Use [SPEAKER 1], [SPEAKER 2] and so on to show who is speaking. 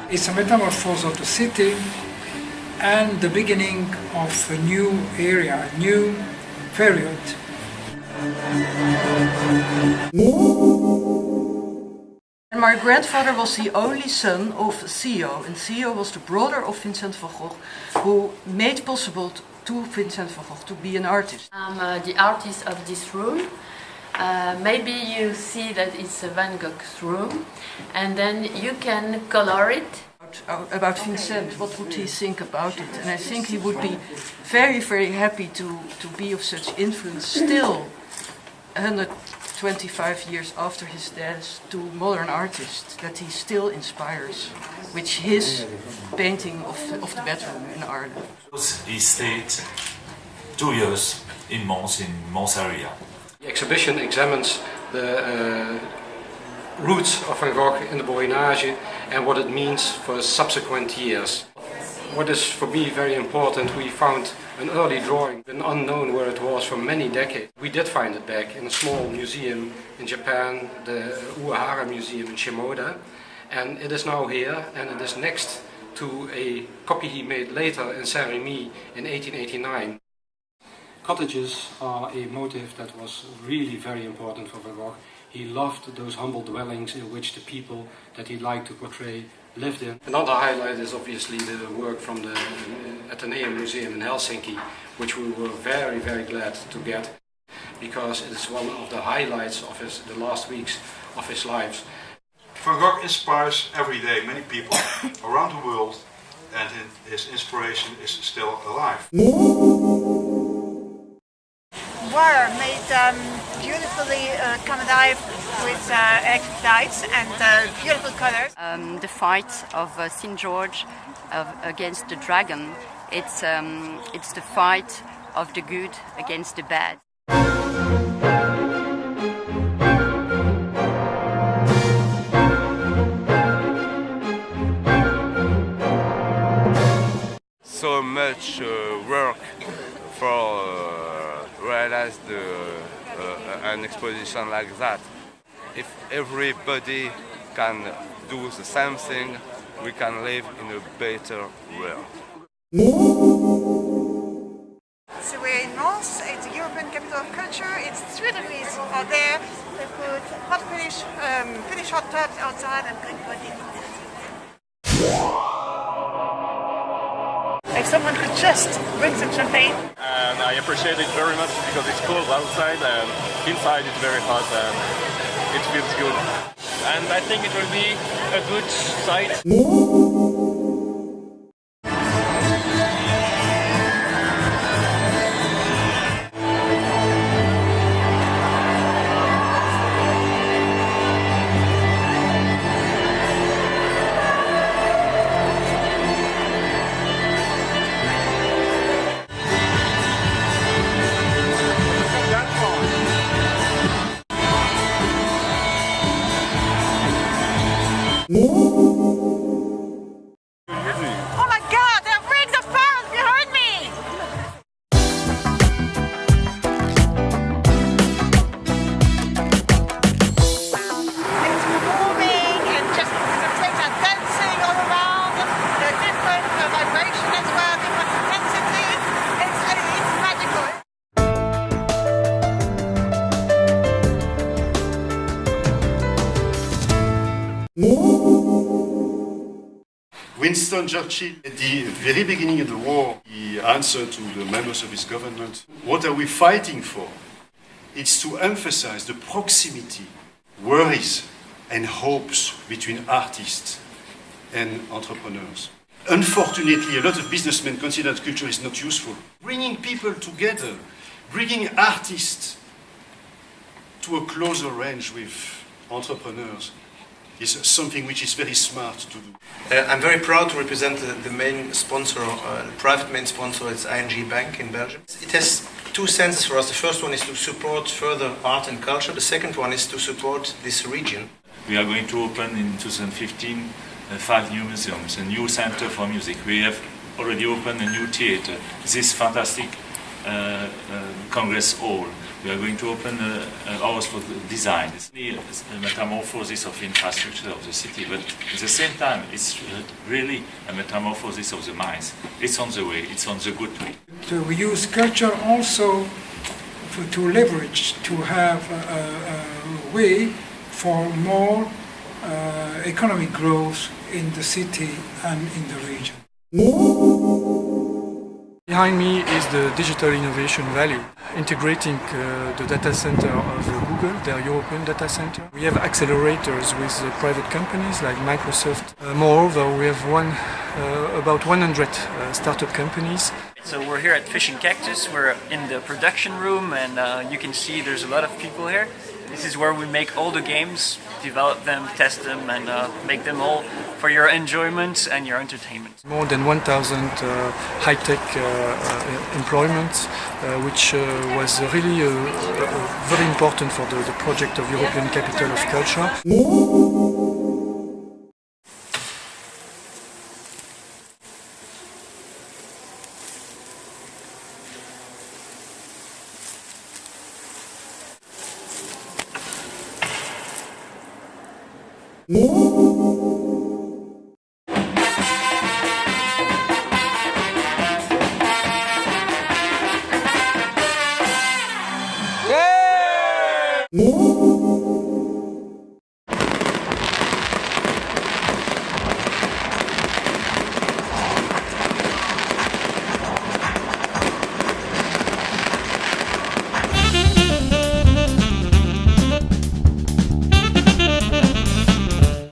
[SPEAKER 1] It's a metamorphosis of the city and the beginning of a new area, a new period.
[SPEAKER 2] And my grandfather was the only son of Theo, and Theo was the brother of Vincent van Gogh, who made possible to Vincent van Gogh to be an artist.
[SPEAKER 3] I'm the artist of this room. Maybe you see that it's a Van Gogh's room, and then you can color it.
[SPEAKER 2] About Vincent, what would he think about it? And I think he would be very, very happy to be of such influence still 125 years after his death to modern artists that he still inspires, which his painting of the bedroom in Ireland.
[SPEAKER 4] He stayed 2 years in Mons area.
[SPEAKER 5] The exhibition examines the roots of Van Gogh in the Borinage and what it means for subsequent years. What is for me very important, we found an early drawing, an unknown where it was for many decades. We did find it back in a small museum in Japan, the Uehara Museum in Shimoda, and it is now here, and it is next to a copy he made later in Saint-Rémy in 1889. Cottages are a motive that was really very important for Van Gogh. He loved those humble dwellings in which the people that he liked to portray lived in. Another highlight is obviously the work from the Atheneum Museum in Helsinki, which we were very, very glad to get, because it is one of the highlights of the last weeks of his life.
[SPEAKER 6] Van Gogh inspires every day many people around the world, and his inspiration is still alive.
[SPEAKER 7] Water made beautifully come alive with electric lights and beautiful colors.
[SPEAKER 8] The fight of St. George against the dragon, it's the fight of the good against the bad.
[SPEAKER 9] So much work for realize an exposition like that. If everybody can do the same thing, we can live in a better world.
[SPEAKER 7] So we're in Mons, it's the European capital of culture. It's 3 degrees out there. They put hot Finnish hot tubs outside and drink body. If someone could just bring some champagne.
[SPEAKER 10] And I appreciate it very much because it's cold outside and inside it's very hot and it feels good. And I think it will be a good sight.
[SPEAKER 7] Oh my God, there are rings of pearls behind me! It's moving and just the things are dancing all around. There are different vibration as well, different intensity. It's magical.
[SPEAKER 11] Winston Churchill, at the very beginning of the war, he answered to the members of his government, what are we fighting for? It's to emphasize the proximity, worries and hopes between artists and entrepreneurs. Unfortunately, a lot of businessmen consider that culture is not useful. Bringing people together, bringing artists to a closer range with entrepreneurs, is something which is very smart to do.
[SPEAKER 12] I'm very proud to represent the main sponsor, the private main sponsor, it's ING Bank in Belgium. It has 2 senses for us. The first one is to support further art and culture. The second one is to support this region.
[SPEAKER 4] We are going to open in 2015 5 new museums, a new center for music. We have already opened a new theater, this fantastic Congress Hall. We are going to open a house for design. It's really a metamorphosis of infrastructure of the city, but at the same time, it's really a metamorphosis of the minds. It's on the way, it's on the good way.
[SPEAKER 1] We use culture also to leverage, to have a way for more economic growth in the city and in the region.
[SPEAKER 13] Behind me is the Digital Innovation Valley, integrating the data center of Google, their European data center. We have accelerators with private companies like Microsoft. Moreover, we have about 100 startup companies.
[SPEAKER 14] So we're here at Fish and Cactus. We're in the production room, and you can see there's a lot of people here. This is where we make all the games, develop them, test them, and make them all for your enjoyment and your entertainment.
[SPEAKER 13] More than 1,000 high-tech employments, which was really very important for the project of European Capital of Culture.
[SPEAKER 1] Yeah!